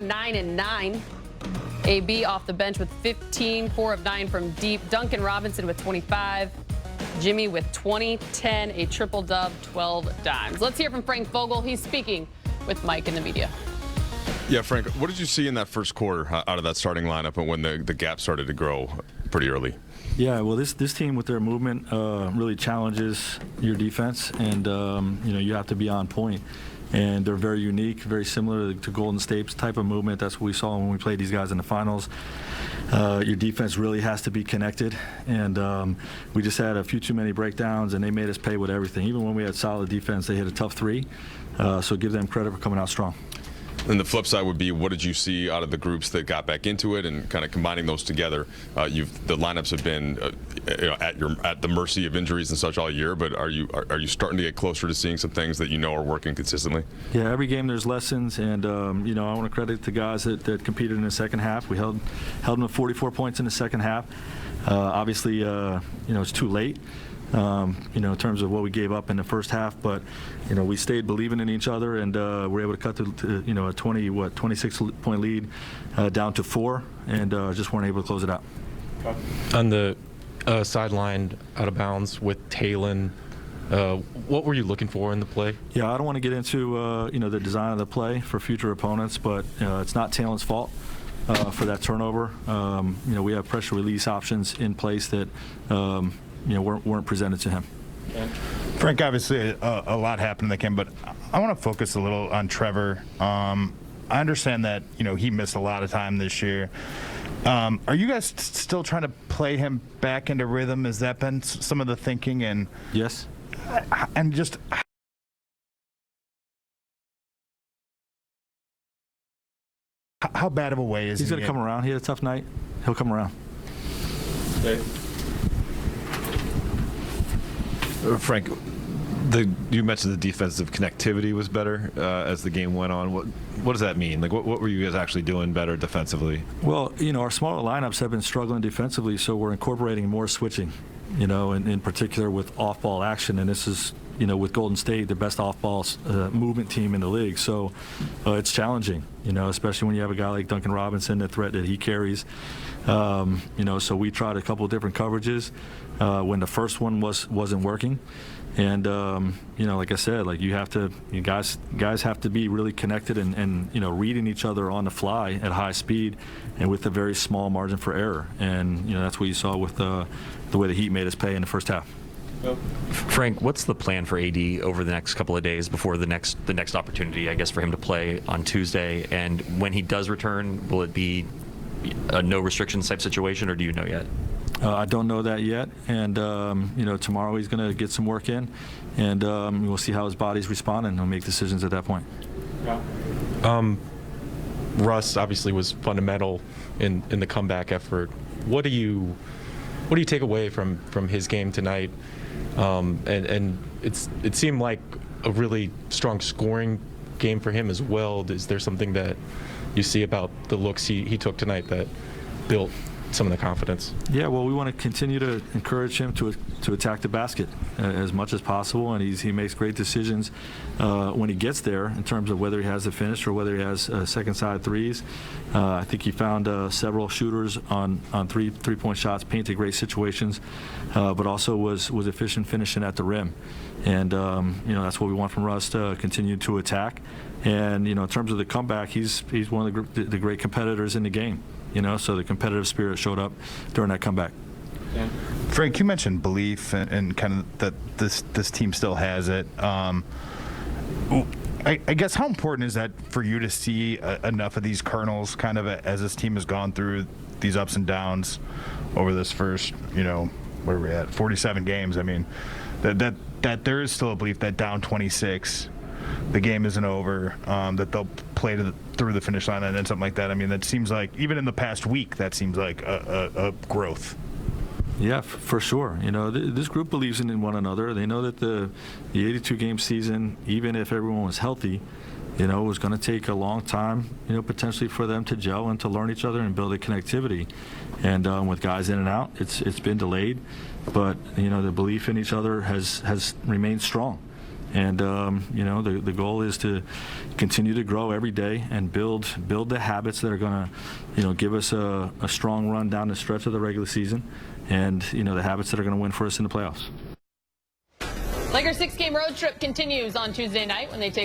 9 and 9. AB off the bench with 15, 4 of 9 from deep. Duncan Robinson with 25. Jimmy with 20, 10, a triple dub, 12 dimes. Let's hear from Frank Vogel. He's speaking with Mike in the media. Yeah, Frank, what did you see in that first quarter out of that starting lineup and when the gap started to grow pretty early? Yeah, well, this team with their movement really challenges your defense, and you have to be on point. And they're very unique, very similar to Golden State's type of movement. That's what we saw when we played these guys in the finals. Your defense really has to be connected, and we just had a few too many breakdowns, and they made us pay with everything. Even when we had solid defense, they hit a tough three. So give them credit for coming out strong. And the flip side would be, what did you see out of the groups that got back into it and kind of combining those together? The lineups have been at the mercy of injuries and such all year, but are you starting to get closer to seeing some things that you know are working consistently? Yeah, every game there's lessons, and I want to credit the guys that competed in the second half. We held them to 44 points in the second half. Obviously, it's too late. In terms of what we gave up in the first half, but we stayed believing in each other, and we're able to cut a 26 point lead down to 4, and just weren't able to close it out. On the sideline, out of bounds with Talon, what were you looking for in the play? Yeah, I don't want to get into the design of the play for future opponents, but it's not Talon's fault for that turnover. We have pressure release options in place that weren't presented to him. Frank, obviously a lot happened in the game, but I want to focus a little on Trevor. I understand that he missed a lot of time this year. Are you guys still trying to play him back into rhythm? Has that been some of the thinking? And yes. And just how bad of a way is he? He's going to come around. He had a tough night. He'll come around. Okay. Frank, you mentioned the defensive connectivity was better as the game went on. What does that mean? Like, what were you guys actually doing better defensively? Well, our smaller lineups have been struggling defensively, so we're incorporating more switching, and in particular with off-ball action. And this is, with Golden State, the best off-ball movement team in the league. So it's challenging, especially when you have a guy like Duncan Robinson, the threat that he carries. So we tried a couple of different coverages when the first one wasn't working. And, like I said, you guys have to be really connected and reading each other on the fly at high speed and with a very small margin for error. And, that's what you saw with the way the Heat made us pay in the first half. Frank, what's the plan for AD over the next couple of days before the next opportunity, I guess, for him to play on Tuesday? And when he does return, will it be a no restrictions type situation, or do you know yet? I don't know that yet, and tomorrow he's going to get some work in, and we'll see how his body's responding, and we'll make decisions at that point. Russ obviously was fundamental in the comeback effort. What do you take away from his game tonight? And it seemed like a really strong scoring game for him as well. Is there something that you see about the looks he took tonight that built some of the confidence? Yeah, well, we want to continue to encourage him to attack the basket as much as possible, and he makes great decisions when he gets there in terms of whether he has the finish or whether he has second side threes. I think he found several shooters on three-point shots, painted great situations, but also was efficient finishing at the rim. And that's what we want from Russ, to continue to attack. And in terms of the comeback, he's one of the great competitors in the game. So the competitive spirit showed up during that comeback. Yeah. Frank, you mentioned belief and kind of that this team still has it. I guess how important is that for you to see enough of these kernels kind of as this team has gone through these ups and downs over this first, where are we at, 47 games? I mean, that there is still a belief that down 26, the game isn't over, that they'll play through the finish line and then something like that. I mean, that seems like, even in the past week, that seems like a growth. Yeah, for sure. This group believes in one another. They know that the 82-game season, even if everyone was healthy, was going to take a long time, potentially for them to gel and to learn each other and build a connectivity. And with guys in and out, it's been delayed, but the belief in each other has remained strong. And you know, the goal is to continue to grow every day and build the habits that are going to, you know, give us a strong run down the stretch of the regular season, and you know, the habits that are going to win for us in the playoffs. Lakers' 6-game road trip continues on Tuesday night when they take